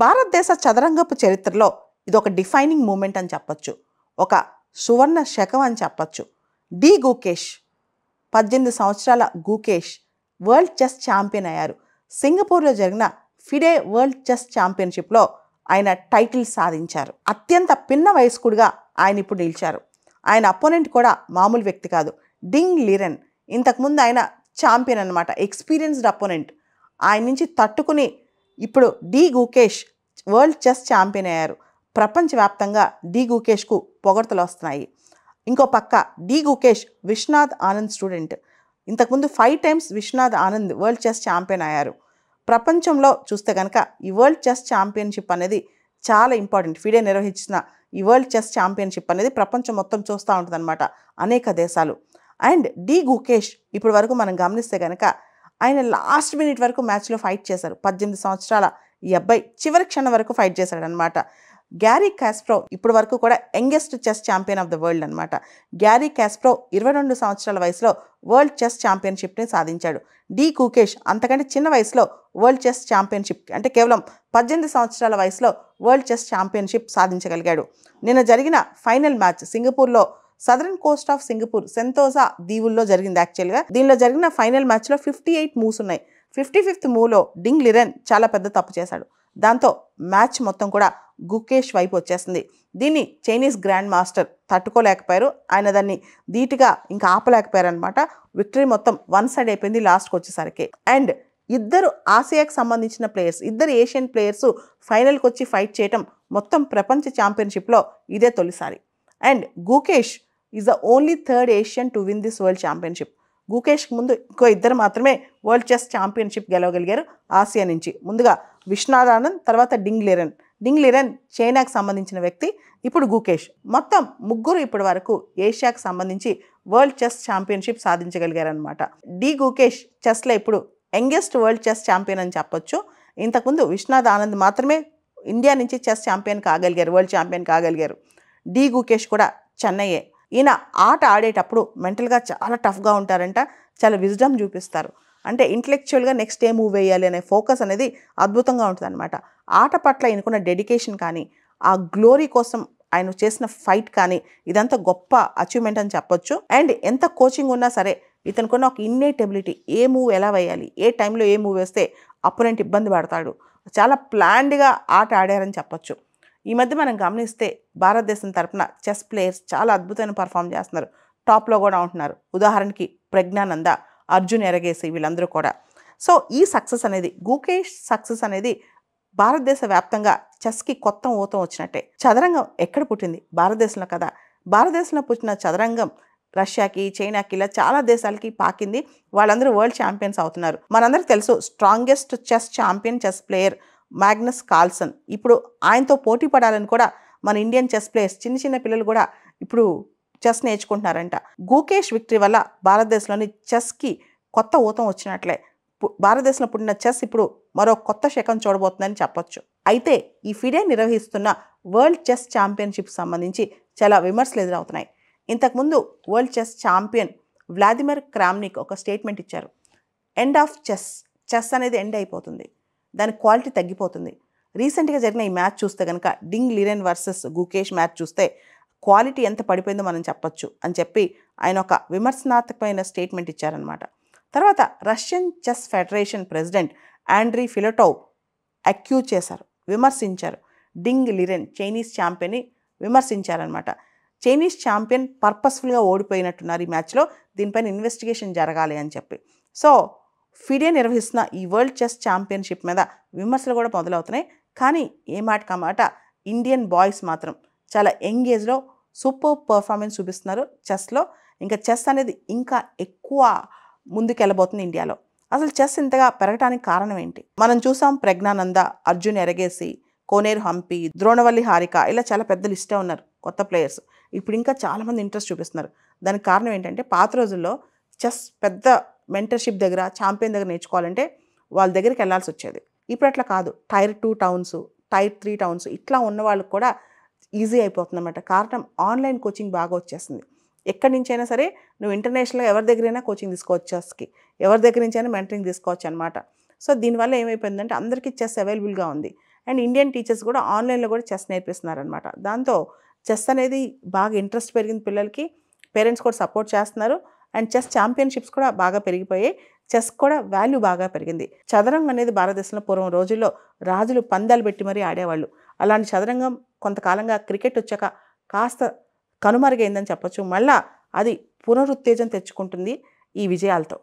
భారతదేశ చదరంగపు చరిత్రలో ఇదొక డిఫైనింగ్ మూమెంట్ అని చెప్పొచ్చు. ఒక సువర్ణ శకం అని చెప్పొచ్చు. డి గుకేష్ 18 సంవత్సరాల గుకేష్ వరల్డ్ చెస్ ఛాంపియన్ అయ్యారు. సింగపూర్లో జరిగిన ఫిడే వరల్డ్ చెస్ ఛాంపియన్షిప్లో ఆయన టైటిల్ సాధించారు. అత్యంత పిన్న వయస్కుడిగా ఆయన ఇప్పుడు నిలిచారు. ఆయన అపోనెంట్ కూడా మామూలు వ్యక్తి కాదు, డింగ్ లిరెన్. ఇంతకుముందు ఆయన ఛాంపియన్ అనమాట, ఎక్స్పీరియన్స్డ్ అపోనెంట్. ఆయన నుంచి తట్టుకుని ఇప్పుడు D Gukesh world chess champion అయ్యారు. ప్రపంచవ్యాప్తంగా డి గుకేష్కు పొగడ్తలు వస్తున్నాయి. ఇంకో పక్క డి గుకేష్ విశ్వనాథ్ ఆనంద్ స్టూడెంట్. ఇంతకుముందు 5 times Viswanath Anand world chess champion అయ్యారు. ప్రపంచంలో చూస్తే కనుక ఈ వరల్డ్ చెస్ ఛాంపియన్షిప్ అనేది చాలా ఇంపార్టెంట్. ఫిడే నిర్వహించిన ఈ వరల్డ్ చెస్ ఛాంపియన్షిప్ అనేది ప్రపంచం మొత్తం చూస్తూ ఉంటుందన్నమాట, అనేక దేశాలు. అండ్ డి గుకేష్ ఇప్పటి వరకు మనం గమనిస్తే కనుక ఆయన లాస్ట్ మినిట్ వరకు మ్యాచ్లో ఫైట్ చేశారు. 18 సంవత్సరాల ఈ అబ్బాయి చివరి క్షణం వరకు ఫైట్ చేశాడనమాట. గ్యారీ కాస్ప్రో ఇప్పటి వరకు కూడా youngest chess champion of the world అనమాట. గ్యారీ కాస్ప్రో 22 సంవత్సరాల వయసులో వరల్డ్ చెస్ ఛాంపియన్షిప్ని సాధించాడు. డి గుకేష్ అంతకంటే చిన్న వయసులో వరల్డ్ చెస్ ఛాంపియన్షిప్ అంటే కేవలం 18 సంవత్సరాల వయసులో వరల్డ్ చెస్ ఛాంపియన్షిప్ సాధించగలిగాడు. నిన్న జరిగిన ఫైనల్ మ్యాచ్ సింగపూర్లో సదరన్ కోస్ట్ ఆఫ్ సింగపూర్ సెంతోసా దీవుల్లో జరిగింది. యాక్చువల్గా దీనిలో జరిగిన ఫైనల్ మ్యాచ్లో 58 మూవ్స్ ఉన్నాయి. 55th మూవ్లో డింగ్ లిరెన్ చాలా పెద్ద తప్పు చేశాడు. దాంతో మ్యాచ్ మొత్తం కూడా గుకేష్ వైపు వచ్చేసింది. దీన్ని చైనీస్ గ్రాండ్ మాస్టర్ తట్టుకోలేకపోయారు. ఆయన దాన్ని ధీటుగా ఇంకా ఆపలేకపోయారు అనమాట. విక్టరీ మొత్తం వన్ సైడ్ అయిపోయింది లాస్ట్కి వచ్చేసరికి. అండ్ ఇద్దరు ఆసియాకి సంబంధించిన ప్లేయర్స్, ఇద్దరు ఏషియన్ ప్లేయర్స్ ఫైనల్కి వచ్చి ఫైట్ చేయటం మొత్తం ప్రపంచ ఛాంపియన్షిప్లో ఇదే తొలిసారి. And Gukesh is the only third Asian to win this world championship. గుకేష్కి ముందు ఇంకో ఇద్దరు మాత్రమే వరల్డ్ చెస్ ఛాంపియన్షిప్ గెలవగలిగారు ఆసియా నుంచి. ముందుగా విశ్వనాథ్ ఆనంద్, తర్వాత డింగ్ లిరెన్. డింగ్ లిరెన్ చైనాకు సంబంధించిన వ్యక్తి, ఇప్పుడు గుకేష్. మొత్తం ముగ్గురు ఇప్పటి వరకు ఏషియాకు సంబంధించి వరల్డ్ చెస్ ఛాంపియన్షిప్ సాధించగలిగారనమాట. డి గుకేష్ చెస్లో ఇప్పుడు యంగెస్ట్ వరల్డ్ చెస్ ఛాంపియన్ అని చెప్పొచ్చు. ఇంతకుముందు విశ్వనాథ్ ఆనంద్ మాత్రమే ఇండియా నుంచి చెస్ ఛాంపియన్ కాగలిగారు, వరల్డ్ ఛాంపియన్ కాగలిగారు. డి గుకేష్ కూడా చెన్నయ్యే. ఈయన ఆట ఆడేటప్పుడు మెంటల్గా చాలా టఫ్గా ఉంటారంట, చాలా విజ్డమ్ చూపిస్తారు. అంటే ఇంటలెక్చువల్గా నెక్స్ట్ ఏ మూవ్ వేయాలి అనే ఫోకస్ అనేది అద్భుతంగా ఉంటుంది అనమాట. ఆట పట్ల ఆయనకున్న డెడికేషన్ కానీ, ఆ గ్లోరీ కోసం ఆయన చేసిన ఫైట్ కానీ ఇదంతా గొప్ప అచీవ్మెంట్ అని చెప్పొచ్చు. అండ్ ఎంత కోచింగ్ ఉన్నా సరే ఇతనుకున్న ఒక ఇన్నేట్ ఎబిలిటీ, ఏ మూవ్ ఎలా వేయాలి, ఏ టైంలో ఏ మూవ్ వేస్తే అపోనెంట్ ఇబ్బంది పడతాడు, చాలా ప్లాన్డ్గా ఆట ఆడారని చెప్పొచ్చు. ఈ మధ్య మనం గమనిస్తే భారతదేశం తరపున చెస్ ప్లేయర్స్ చాలా అద్భుతమైన పర్ఫామ్ చేస్తున్నారు, టాప్లో కూడా ఉంటున్నారు. ఉదాహరణకి ప్రజ్ఞానంద, అర్జున్ ఎరగేసి, వీళ్ళందరూ కూడా. సో ఈ సక్సెస్ అనేది, గుకేష్ సక్సెస్ అనేది భారతదేశ వ్యాప్తంగా చెస్కి కొత్త ఊతం వచ్చినట్టే. చదరంగం ఎక్కడ పుట్టింది? భారతదేశంలో కదా. భారతదేశంలో పుట్టిన చదరంగం రష్యాకి, చైనాకి, ఇలా చాలా దేశాలకి పాకింది. వాళ్ళందరూ వరల్డ్ ఛాంపియన్స్ అవుతున్నారు. మనందరికీ తెలుసు strongest chess champion chess player Magnus Carlsen. ఇప్పుడు ఆయనతో పోటీ పడాలని కూడా మన ఇండియన్ చెస్ ప్లేయర్స్, చిన్న చిన్న పిల్లలు కూడా ఇప్పుడు చెస్ నేర్చుకుంటున్నారంట. గుకేష్ విక్టరీ వల్ల భారతదేశంలోని చెస్కి కొత్త ఊతం వచ్చినట్లే. భారతదేశంలో పుట్టిన చెస్ ఇప్పుడు మరో కొత్త శకం చూడబోతుందని చెప్పొచ్చు. అయితే ఈ ఫిడే నిర్వహిస్తున్న వరల్డ్ చెస్ ఛాంపియన్షిప్ సంబంధించి చాలా విమర్శలు ఎదురవుతున్నాయి. ఇంతకుముందు world chess champion Vladimir Kramnik ఒక స్టేట్మెంట్ ఇచ్చారు. ఎండ్ ఆఫ్ చెస్, చెస్ అనేది ఎండ్ అయిపోతుంది, దాని క్వాలిటీ తగ్గిపోతుంది. రీసెంట్గా జరిగిన ఈ మ్యాచ్ చూస్తే కనుక డింగ్ లిరెన్ వర్సెస్ గుకేష్ మ్యాచ్ చూస్తే క్వాలిటీ ఎంత పడిపోయిందో మనం చెప్పొచ్చు అని చెప్పి ఆయన ఒక విమర్శనాత్మకమైన స్టేట్మెంట్ ఇచ్చారనమాట. తర్వాత Russian chess federation president Andrei Filatov accuse చేశారు, విమర్శించారు. డింగ్ లిరెన్ చైనీస్ ఛాంపియన్ని విమర్శించారనమాట. చైనీస్ ఛాంపియన్ పర్పస్ఫుల్గా ఓడిపోయినట్టున్నారు ఈ మ్యాచ్లో, దీనిపైన ఇన్వెస్టిగేషన్ జరగాలి అని చెప్పి. సో ఫిడే నిర్వహిస్తున్న ఈ వరల్డ్ చెస్ ఛాంపియన్షిప్ మీద విమర్శలు కూడా మొదలవుతున్నాయి. కానీ ఏ మాట కామాట ఇండియన్ బాయ్స్ మాత్రం చాలా యంగ్ ఏజ్లో సూపర్ పర్ఫార్మెన్స్ చూపిస్తున్నారు చెస్లో. ఇంకా చెస్ అనేది ఇంకా ఎక్కువ ముందుకెళ్ళబోతుంది ఇండియాలో. అసలు చెస్ ఇంతగా పెరగడానికి కారణం ఏంటి? మనం చూసాం ప్రజ్ఞానంద, అర్జున్ ఎరగేసి, కోనేరు హంపి, ద్రోణవల్లి హారిక, ఇలా చాలా పెద్ద లిస్టే ఉన్నారు కొత్త ప్లేయర్స్. ఇప్పుడు ఇంకా చాలామంది ఇంట్రెస్ట్ చూపిస్తున్నారు. దానికి కారణం ఏంటంటే పాత రోజుల్లో చెస్ పెద్ద మెంటర్షిప్ దగ్గర, ఛాంపియన్ దగ్గర నేర్చుకోవాలంటే వాళ్ళ దగ్గరికి వెళ్ళాల్సి వచ్చేది. ఇప్పుడు అట్లా కాదు. టైర్ 2 టౌన్స్, టైర్ 3 టౌన్స్ ఇట్లా ఉన్న వాళ్ళకి కూడా ఈజీ అయిపోతుంది అన్నమాట. కారణం ఆన్లైన్ కోచింగ్ బాగా వచ్చేస్తుంది. ఎక్కడి నుంచైనా సరే నువ్వు ఇంటర్నేషనల్గా ఎవరి దగ్గరైనా కోచింగ్ తీసుకోవచ్చు, చెస్కి ఎవరి దగ్గర నుంచైనా మెంటరింగ్ తీసుకోవచ్చు అనమాట. సో దీనివల్ల ఏమైపోయిందంటే అందరికీ చెస్ అవైలబుల్గా ఉంది. అండ్ ఇండియన్ టీచర్స్ కూడా ఆన్లైన్లో కూడా చెస్ నేర్పిస్తున్నారనమాట. దాంతో చెస్ అనేది బాగా ఇంట్రెస్ట్ పెరిగింది పిల్లలకి. పేరెంట్స్ కూడా సపోర్ట్ చేస్తున్నారు. అండ్ చెస్ ఛాంపియన్షిప్స్ కూడా బాగా పెరిగిపోయాయి. చెస్ కూడా వాల్యూ బాగా పెరిగింది. చదరంగం అనేది భారతదేశంలో పూర్వం రోజుల్లో రాజులు పందాలు పెట్టి మరీ ఆడేవాళ్ళు. అలాంటి చదరంగం కొంతకాలంగా క్రికెట్ వచ్చాక కాస్త కనుమరుగైందని చెప్పొచ్చు. మళ్ళా అది పునరుత్తేజం తెచ్చుకుంటుంది ఈ విజయాలతో.